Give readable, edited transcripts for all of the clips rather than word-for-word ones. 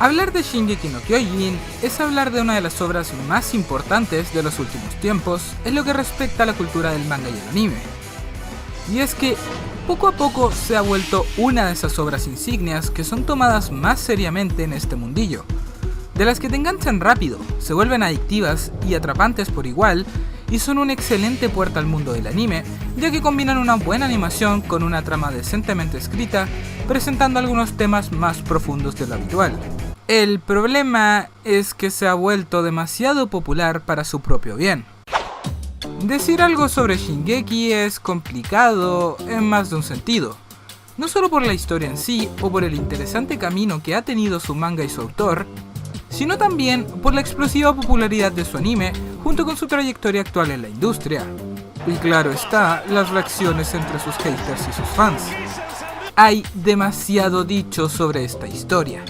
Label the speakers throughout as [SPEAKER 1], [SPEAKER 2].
[SPEAKER 1] Hablar de Shingeki no Kyojin es hablar de una de las obras más importantes de los últimos tiempos en lo que respecta a la cultura del manga y el anime. Y es que poco a poco se ha vuelto una de esas obras insignias que son tomadas más seriamente en este mundillo, de las que te enganchan rápido, se vuelven adictivas y atrapantes por igual, y son una excelente puerta al mundo del anime, ya que combinan una buena animación con una trama decentemente escrita, presentando algunos temas más profundos de lo habitual. El problema es que se ha vuelto demasiado popular para su propio bien. Decir algo sobre Shingeki es complicado en más de un sentido, no solo por la historia en sí o por el interesante camino que ha tenido su manga y su autor, sino también por la explosiva popularidad de su anime junto con su trayectoria actual en la industria. Y claro está, las reacciones entre sus haters y sus fans. Hay demasiado dicho sobre esta historia,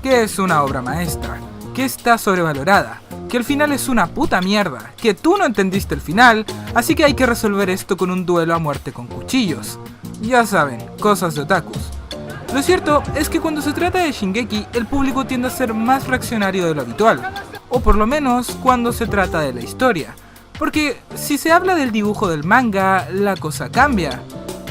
[SPEAKER 1] que es una obra maestra, que está sobrevalorada, que el final es una puta mierda, que tú no entendiste el final, así que hay que resolver esto con un duelo a muerte con cuchillos. Ya saben, cosas de otakus. Lo cierto es que cuando se trata de Shingeki, el público tiende a ser más reaccionario de lo habitual, o por lo menos cuando se trata de la historia, porque si se habla del dibujo del manga, la cosa cambia,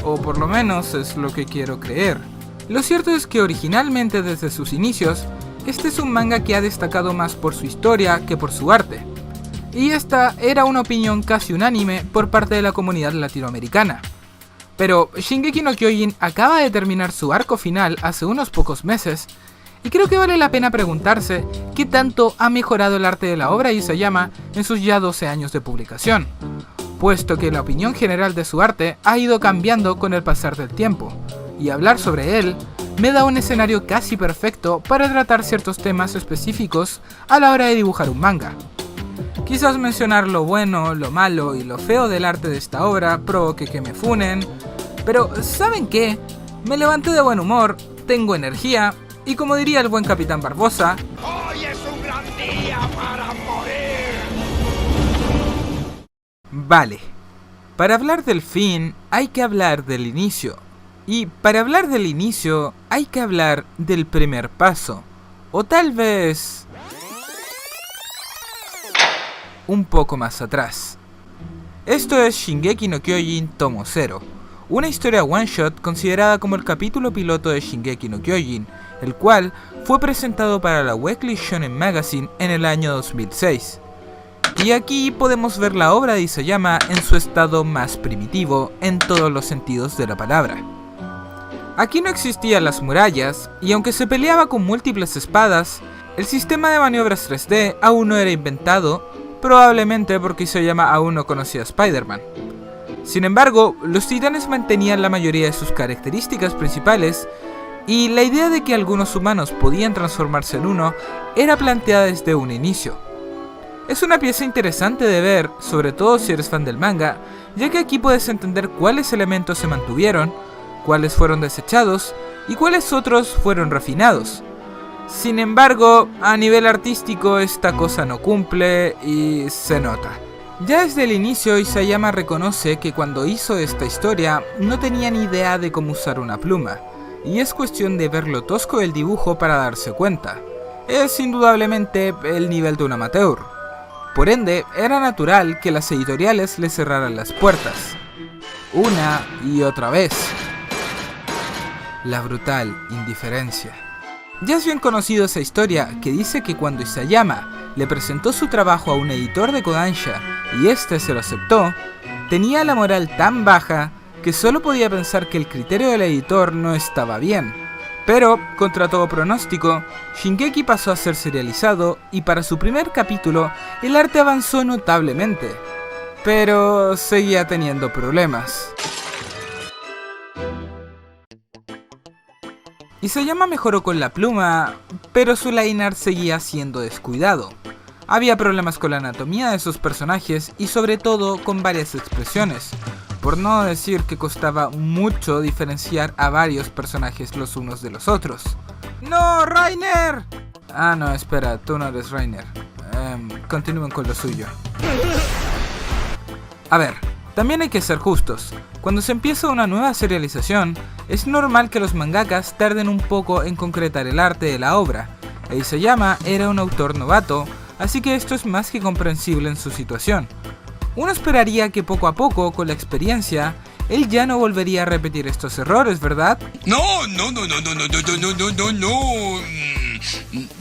[SPEAKER 1] o por lo menos es lo que quiero creer. Lo cierto es que originalmente desde sus inicios, este es un manga que ha destacado más por su historia que por su arte, y esta era una opinión casi unánime por parte de la comunidad latinoamericana. Pero Shingeki no Kyojin acaba de terminar su arco final hace unos pocos meses, y creo que vale la pena preguntarse qué tanto ha mejorado el arte de la obra Isayama en sus ya 12 años de publicación, puesto que la opinión general de su arte ha ido cambiando con el pasar del tiempo, y hablar sobre él me da un escenario casi perfecto para tratar ciertos temas específicos a la hora de dibujar un manga. Quizás mencionar lo bueno, lo malo y lo feo del arte de esta obra provoque que me funen, pero ¿saben qué? Me levanté de buen humor, tengo energía, y como diría el buen Capitán Barbosa,
[SPEAKER 2] ¡hoy es un gran día para morir!
[SPEAKER 1] Vale, para hablar del fin hay que hablar del inicio. Y para hablar del inicio, hay que hablar del primer paso. O tal vez un poco más atrás. Esto es Shingeki no Kyojin Tomo 0, una historia one-shot considerada como el capítulo piloto de Shingeki no Kyojin, el cual fue presentado para la Weekly Shonen Magazine en el año 2006. Y aquí podemos ver la obra de Isayama en su estado más primitivo en todos los sentidos de la palabra. Aquí no existían las murallas, y aunque se peleaba con múltiples espadas, el sistema de maniobras 3D aún no era inventado, probablemente porque Isayama aún no conocía a Spider-Man. Sin embargo, los titanes mantenían la mayoría de sus características principales, y la idea de que algunos humanos podían transformarse en uno era planteada desde un inicio. Es una pieza interesante de ver, sobre todo si eres fan del manga, ya que aquí puedes entender cuáles elementos se mantuvieron, cuáles fueron desechados y cuáles otros fueron refinados. Sin embargo, a nivel artístico esta cosa no cumple y se nota. Ya desde el inicio Isayama reconoce que cuando hizo esta historia no tenía ni idea de cómo usar una pluma, y es cuestión de ver lo tosco del dibujo para darse cuenta. Es indudablemente el nivel de un amateur. Por ende, era natural que las editoriales le cerraran las puertas, una y otra vez. La brutal indiferencia. Ya es bien conocido esa historia que dice que cuando Isayama le presentó su trabajo a un editor de Kodansha y este se lo aceptó, tenía la moral tan baja que solo podía pensar que el criterio del editor no estaba bien. Pero, contra todo pronóstico, Shingeki pasó a ser serializado y para su primer capítulo el arte avanzó notablemente, pero seguía teniendo problemas. Isayama mejoró con la pluma, pero su line art seguía siendo descuidado. Había problemas con la anatomía de sus personajes y sobre todo con varias expresiones, por no decir que costaba mucho diferenciar a varios personajes los unos de los otros. ¡No, Reiner! Ah, no, espera, tú no eres Reiner. Continúen con lo suyo. A ver, también hay que ser justos. Cuando se empieza una nueva serialización, es normal que los mangakas tarden un poco en concretar el arte de la obra, e Isayama era un autor novato, así que esto es más que comprensible en su situación. Uno esperaría que poco a poco, con la experiencia, él ya no volvería a repetir estos errores, ¿verdad?
[SPEAKER 2] No.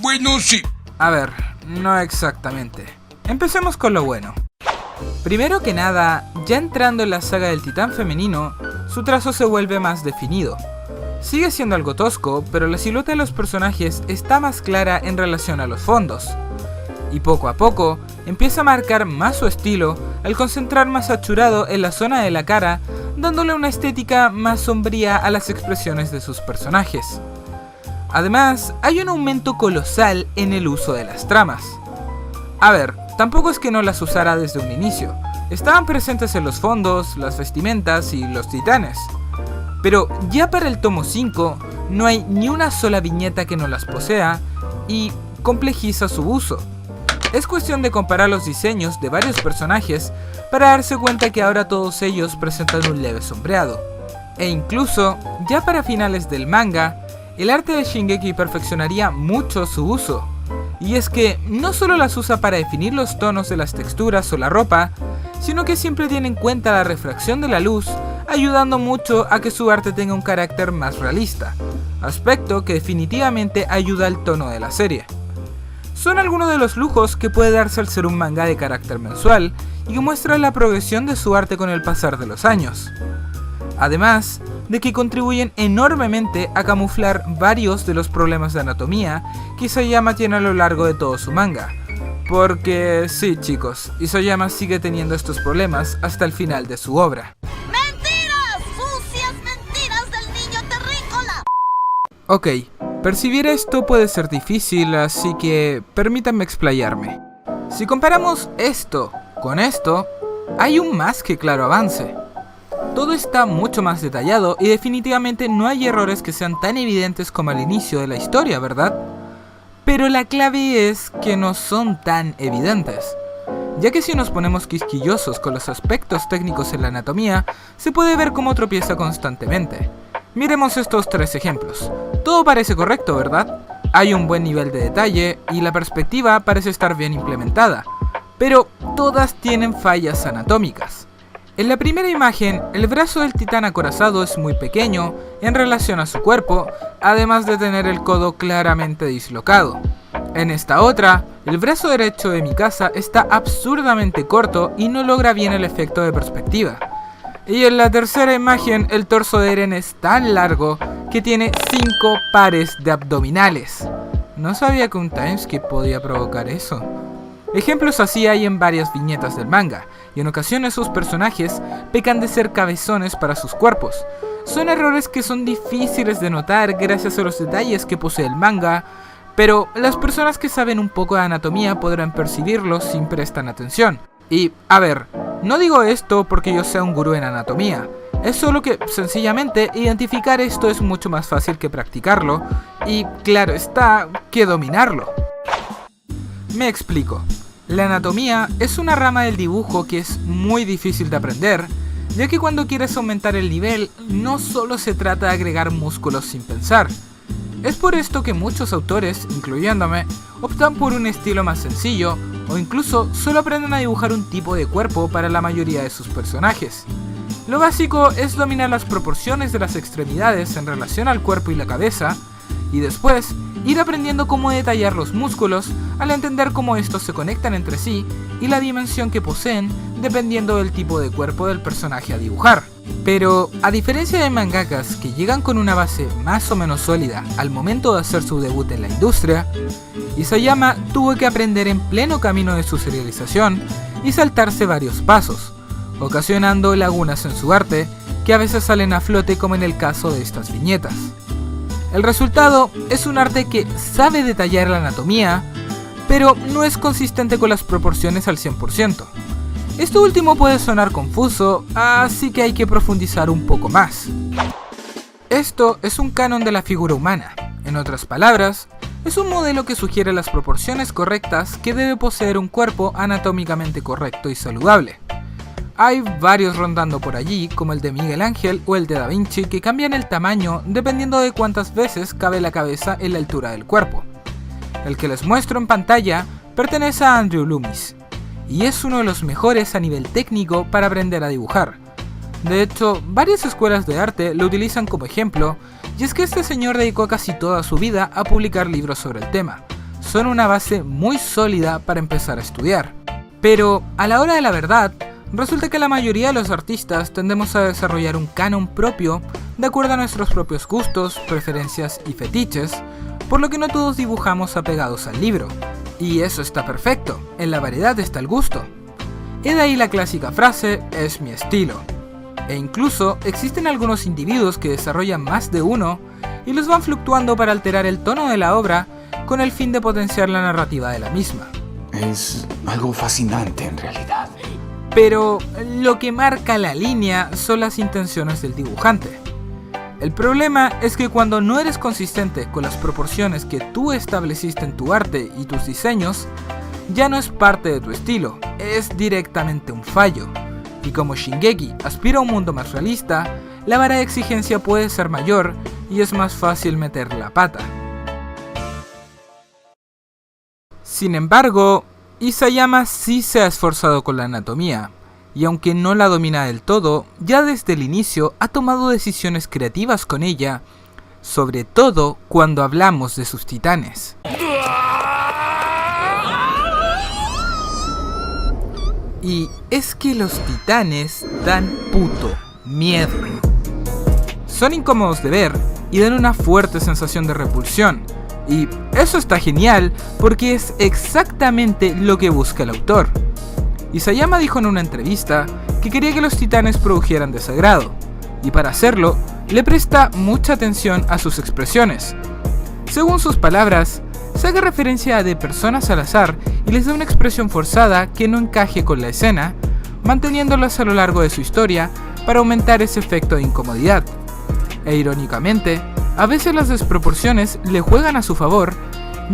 [SPEAKER 2] Bueno, sí.
[SPEAKER 1] A ver, no exactamente. Empecemos con lo bueno. Primero que nada, ya entrando en la saga del titán femenino, su trazo se vuelve más definido. Sigue siendo algo tosco, pero la silueta de los personajes está más clara en relación a los fondos. Y poco a poco, empieza a marcar más su estilo al concentrar más achurado en la zona de la cara, dándole una estética más sombría a las expresiones de sus personajes. Además, hay un aumento colosal en el uso de las tramas. A ver, tampoco es que no las usara desde un inicio. Estaban presentes en los fondos, las vestimentas y los titanes. Pero ya para el tomo 5, no hay ni una sola viñeta que no las posea y complejiza su uso. Es cuestión de comparar los diseños de varios personajes para darse cuenta que ahora todos ellos presentan un leve sombreado. E incluso, ya para finales del manga, el arte de Shingeki perfeccionaría mucho su uso. Y es que no solo las usa para definir los tonos de las texturas o la ropa, sino que siempre tiene en cuenta la refracción de la luz, ayudando mucho a que su arte tenga un carácter más realista, aspecto que definitivamente ayuda al tono de la serie. Son algunos de los lujos que puede darse al ser un manga de carácter mensual y que muestra la progresión de su arte con el pasar de los años. Además de que contribuyen enormemente a camuflar varios de los problemas de anatomía que Isayama tiene a lo largo de todo su manga. Porque sí, chicos, Isayama sigue teniendo estos problemas hasta el final de su obra.
[SPEAKER 3] ¡Mentiras! ¡Sucias mentiras del niño terrícola!
[SPEAKER 1] Ok, percibir esto puede ser difícil, así que permítanme explayarme. Si comparamos esto con esto, hay un más que claro avance. Todo está mucho más detallado y definitivamente no hay errores que sean tan evidentes como al inicio de la historia, ¿verdad? Pero la clave es que no son tan evidentes, ya que si nos ponemos quisquillosos con los aspectos técnicos en la anatomía, se puede ver cómo tropieza constantemente. Miremos estos tres ejemplos. Todo parece correcto, ¿verdad? Hay un buen nivel de detalle y la perspectiva parece estar bien implementada, pero todas tienen fallas anatómicas. En la primera imagen, el brazo del titán acorazado es muy pequeño en relación a su cuerpo, además de tener el codo claramente dislocado. En esta otra, el brazo derecho de Mikasa está absurdamente corto y no logra bien el efecto de perspectiva. Y en la tercera imagen, el torso de Eren es tan largo que tiene 5 pares de abdominales. No sabía que un timeskip podía provocar eso. Ejemplos así hay en varias viñetas del manga, y en ocasiones sus personajes pecan de ser cabezones para sus cuerpos. Son errores que son difíciles de notar gracias a los detalles que posee el manga, pero las personas que saben un poco de anatomía podrán percibirlos si prestan atención. Y, a ver, no digo esto porque yo sea un gurú en anatomía, es solo que sencillamente identificar esto es mucho más fácil que practicarlo, y claro está, que dominarlo. Me explico. La anatomía es una rama del dibujo que es muy difícil de aprender, ya que cuando quieres aumentar el nivel, no solo se trata de agregar músculos sin pensar. Es por esto que muchos autores, incluyéndome, optan por un estilo más sencillo, o incluso solo aprenden a dibujar un tipo de cuerpo para la mayoría de sus personajes. Lo básico es dominar las proporciones de las extremidades en relación al cuerpo y la cabeza, y después ir aprendiendo cómo detallar los músculos al entender cómo estos se conectan entre sí y la dimensión que poseen dependiendo del tipo de cuerpo del personaje a dibujar. Pero a diferencia de mangakas que llegan con una base más o menos sólida al momento de hacer su debut en la industria, Isayama tuvo que aprender en pleno camino de su serialización y saltarse varios pasos, ocasionando lagunas en su arte que a veces salen a flote como en el caso de estas viñetas. El resultado es un arte que sabe detallar la anatomía, pero no es consistente con las proporciones al 100%. Esto último puede sonar confuso, así que hay que profundizar un poco más. Esto es un canon de la figura humana. En otras palabras, es un modelo que sugiere las proporciones correctas que debe poseer un cuerpo anatómicamente correcto y saludable. Hay varios rondando por allí, como el de Miguel Ángel o el de Da Vinci, que cambian el tamaño dependiendo de cuántas veces cabe la cabeza en la altura del cuerpo. El que les muestro en pantalla pertenece a Andrew Loomis, y es uno de los mejores a nivel técnico para aprender a dibujar. De hecho, varias escuelas de arte lo utilizan como ejemplo, y es que este señor dedicó casi toda su vida a publicar libros sobre el tema. Son una base muy sólida para empezar a estudiar. Pero, a la hora de la verdad, resulta que la mayoría de los artistas tendemos a desarrollar un canon propio de acuerdo a nuestros propios gustos, preferencias y fetiches, por lo que no todos dibujamos apegados al libro. Y eso está perfecto, en la variedad está el gusto. Y de ahí la clásica frase, es mi estilo. E incluso existen algunos individuos que desarrollan más de uno y los van fluctuando para alterar el tono de la obra con el fin de potenciar la narrativa de la misma.
[SPEAKER 4] Es algo fascinante en realidad.
[SPEAKER 1] Pero lo que marca la línea son las intenciones del dibujante. El problema es que cuando no eres consistente con las proporciones que tú estableciste en tu arte y tus diseños, ya no es parte de tu estilo, es directamente un fallo. Y como Shingeki aspira a un mundo más realista, la vara de exigencia puede ser mayor y es más fácil meter la pata. Sin embargo, Isayama sí se ha esforzado con la anatomía, y aunque no la domina del todo, ya desde el inicio ha tomado decisiones creativas con ella, sobre todo cuando hablamos de sus titanes. Y es que los titanes dan puto miedo. Son incómodos de ver y dan una fuerte sensación de repulsión. Y eso está genial porque es exactamente lo que busca el autor. Isayama dijo en una entrevista que quería que los titanes produjeran desagrado, y para hacerlo le presta mucha atención a sus expresiones. Según sus palabras, saca referencia de personas al azar y les da una expresión forzada que no encaje con la escena, manteniéndolas a lo largo de su historia para aumentar ese efecto de incomodidad. E irónicamente, a veces las desproporciones le juegan a su favor,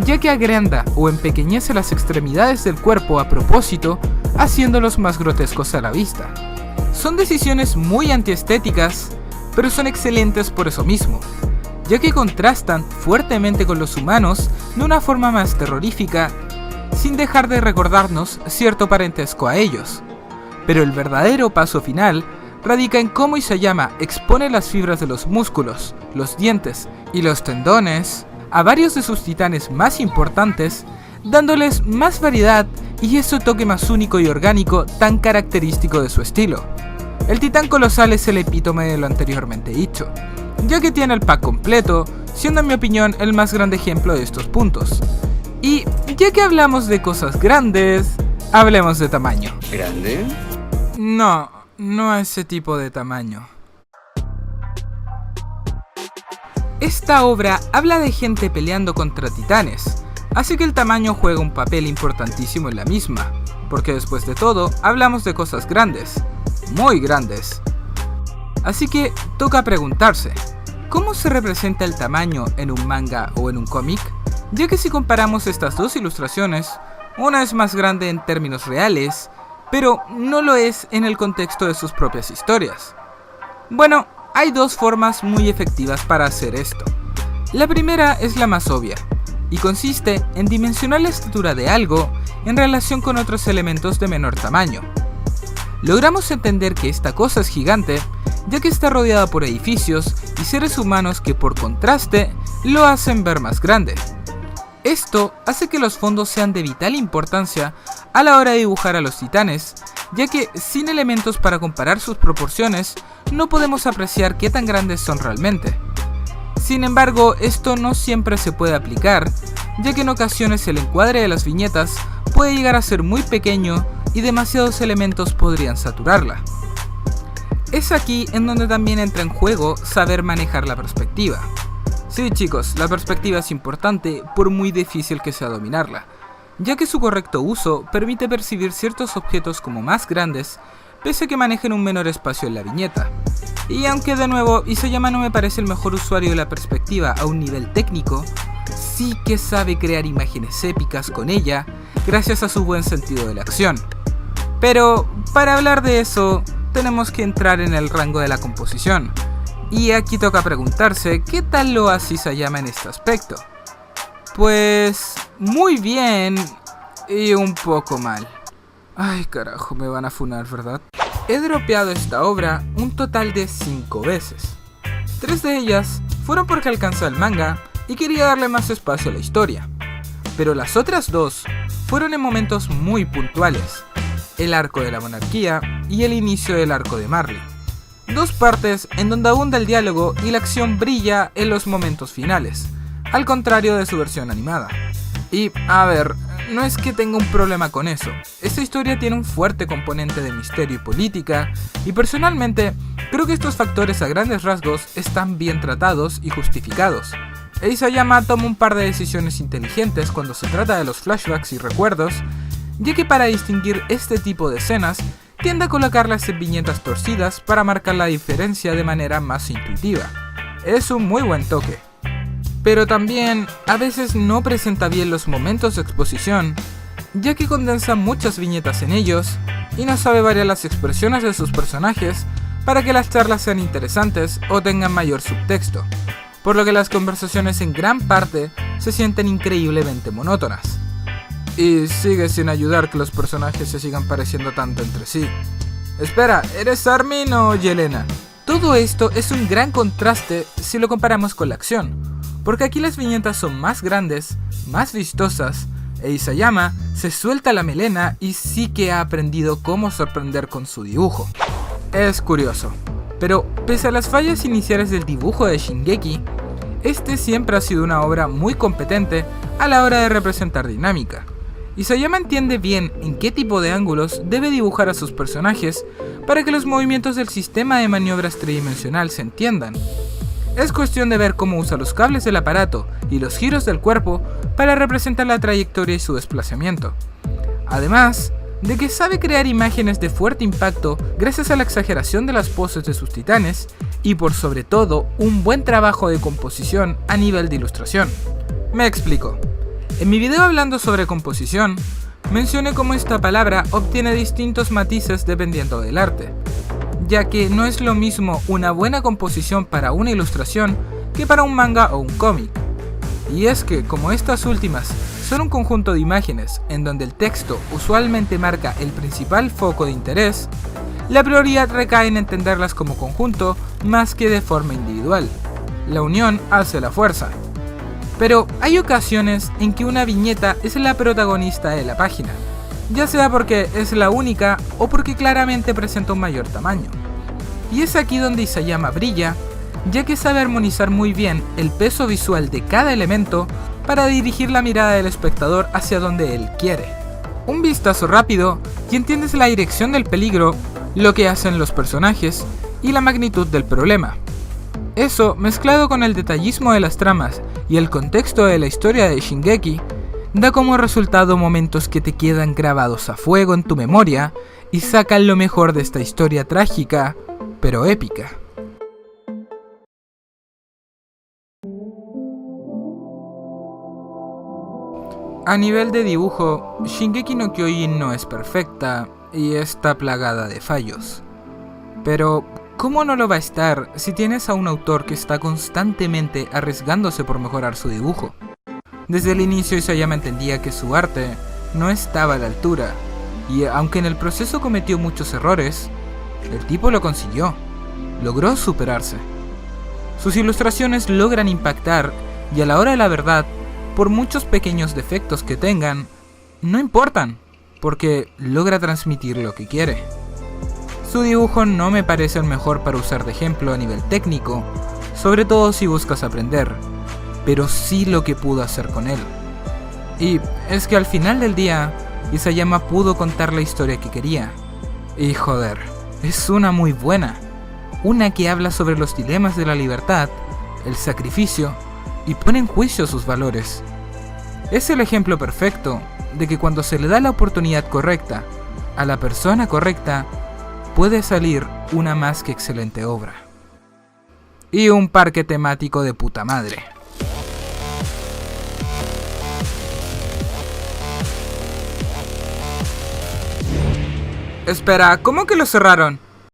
[SPEAKER 1] ya que agranda o empequeñece las extremidades del cuerpo a propósito, haciéndolos más grotescos a la vista. Son decisiones muy antiestéticas, pero son excelentes por eso mismo, ya que contrastan fuertemente con los humanos de una forma más terrorífica, sin dejar de recordarnos cierto parentesco a ellos. Pero el verdadero paso final radica en cómo Isayama expone las fibras de los músculos, los dientes y los tendones a varios de sus titanes más importantes, dándoles más variedad y ese toque más único y orgánico tan característico de su estilo. El titán colosal es el epítome de lo anteriormente dicho, ya que tiene el pack completo, siendo en mi opinión el más grande ejemplo de estos puntos. Y ya que hablamos de cosas grandes, hablemos de tamaño.
[SPEAKER 4] ¿Grande?
[SPEAKER 1] No a ese tipo de tamaño. Esta obra habla de gente peleando contra titanes, así que el tamaño juega un papel importantísimo en la misma, porque después de todo hablamos de cosas grandes, muy grandes. Así que toca preguntarse, ¿cómo se representa el tamaño en un manga o en un cómic? Ya que si comparamos estas dos ilustraciones, una es más grande en términos reales, pero no lo es en el contexto de sus propias historias. Bueno, hay dos formas muy efectivas para hacer esto. La primera es la más obvia, y consiste en dimensionar la estatura de algo en relación con otros elementos de menor tamaño. Logramos entender que esta cosa es gigante, ya que está rodeada por edificios y seres humanos que por contraste lo hacen ver más grande. Esto hace que los fondos sean de vital importancia a la hora de dibujar a los titanes, ya que sin elementos para comparar sus proporciones no podemos apreciar qué tan grandes son realmente. Sin embargo, esto no siempre se puede aplicar, ya que en ocasiones el encuadre de las viñetas puede llegar a ser muy pequeño y demasiados elementos podrían saturarla. Es aquí en donde también entra en juego saber manejar la perspectiva. Sí chicos, la perspectiva es importante por muy difícil que sea dominarla, ya que su correcto uso permite percibir ciertos objetos como más grandes, pese a que manejen un menor espacio en la viñeta. Y aunque de nuevo Isayama no me parece el mejor usuario de la perspectiva a un nivel técnico, sí que sabe crear imágenes épicas con ella, gracias a su buen sentido de la acción. Pero para hablar de eso, tenemos que entrar en el rango de la composición. Y aquí toca preguntarse, ¿qué tal lo hace Isayama en este aspecto? Pues muy bien y un poco mal. Ay carajo, me van a funar, ¿verdad? He dropeado esta obra un total de 5 veces. 3 de ellas fueron porque alcanzé el manga y quería darle más espacio a la historia. Pero las otras 2 fueron en momentos muy puntuales. El arco de la monarquía y el inicio del arco de Marley. 2 partes en donde abunda el diálogo y la acción brilla en los momentos finales, al contrario de su versión animada. Y, a ver, no es que tenga un problema con eso. Esta historia tiene un fuerte componente de misterio y política, y personalmente creo que estos factores a grandes rasgos están bien tratados y justificados. Isayama toma un par de decisiones inteligentes cuando se trata de los flashbacks y recuerdos, ya que para distinguir este tipo de escenas, tiende a colocarlas en viñetas torcidas para marcar la diferencia de manera más intuitiva. Es un muy buen toque. Pero también a veces no presenta bien los momentos de exposición, ya que condensa muchas viñetas en ellos y no sabe variar las expresiones de sus personajes para que las charlas sean interesantes o tengan mayor subtexto, por lo que las conversaciones en gran parte se sienten increíblemente monótonas. Y sigue sin ayudar que los personajes se sigan pareciendo tanto entre sí. Espera, ¿eres Armin o Yelena? Todo esto es un gran contraste si lo comparamos con la acción, porque aquí las viñetas son más grandes, más vistosas, e Isayama se suelta la melena y sí que ha aprendido cómo sorprender con su dibujo. Es curioso, pero pese a las fallas iniciales del dibujo de Shingeki, este siempre ha sido una obra muy competente a la hora de representar dinámica. Isayama entiende bien en qué tipo de ángulos debe dibujar a sus personajes para que los movimientos del sistema de maniobras tridimensional se entiendan. Es cuestión de ver cómo usa los cables del aparato y los giros del cuerpo para representar la trayectoria y su desplazamiento. Además de que sabe crear imágenes de fuerte impacto gracias a la exageración de las poses de sus titanes y por sobre todo un buen trabajo de composición a nivel de ilustración. Me explico. En mi video hablando sobre composición, mencioné cómo esta palabra obtiene distintos matices dependiendo del arte, ya que no es lo mismo una buena composición para una ilustración que para un manga o un cómic. Y es que, como estas últimas son un conjunto de imágenes en donde el texto usualmente marca el principal foco de interés, la prioridad recae en entenderlas como conjunto más que de forma individual. La unión hace la fuerza. Pero hay ocasiones en que una viñeta es la protagonista de la página, ya sea porque es la única o porque claramente presenta un mayor tamaño. Y es aquí donde Isayama brilla, ya que sabe armonizar muy bien el peso visual de cada elemento para dirigir la mirada del espectador hacia donde él quiere. Un vistazo rápido y entiendes la dirección del peligro, lo que hacen los personajes y la magnitud del problema. Eso, mezclado con el detallismo de las tramas y el contexto de la historia de Shingeki, da como resultado momentos que te quedan grabados a fuego en tu memoria y sacan lo mejor de esta historia trágica, pero épica. A nivel de dibujo, Shingeki no Kyojin no es perfecta y está plagada de fallos. Pero ¿cómo no lo va a estar si tienes a un autor que está constantemente arriesgándose por mejorar su dibujo? Desde el inicio Isayama entendía que su arte no estaba a la altura, y aunque en el proceso cometió muchos errores, el tipo lo consiguió, logró superarse. Sus ilustraciones logran impactar, y a la hora de la verdad, por muchos pequeños defectos que tengan, no importan, porque logra transmitir lo que quiere. Su dibujo no me parece el mejor para usar de ejemplo a nivel técnico, sobre todo si buscas aprender, pero sí lo que pudo hacer con él. Y es que al final del día, Isayama pudo contar la historia que quería. Y joder, es una muy buena. Una que habla sobre los dilemas de la libertad, el sacrificio, y pone en juicio sus valores. Es el ejemplo perfecto de que cuando se le da la oportunidad correcta, a la persona correcta, puede salir una más que excelente obra. Y un parque temático de puta madre. Espera, ¿cómo que lo cerraron?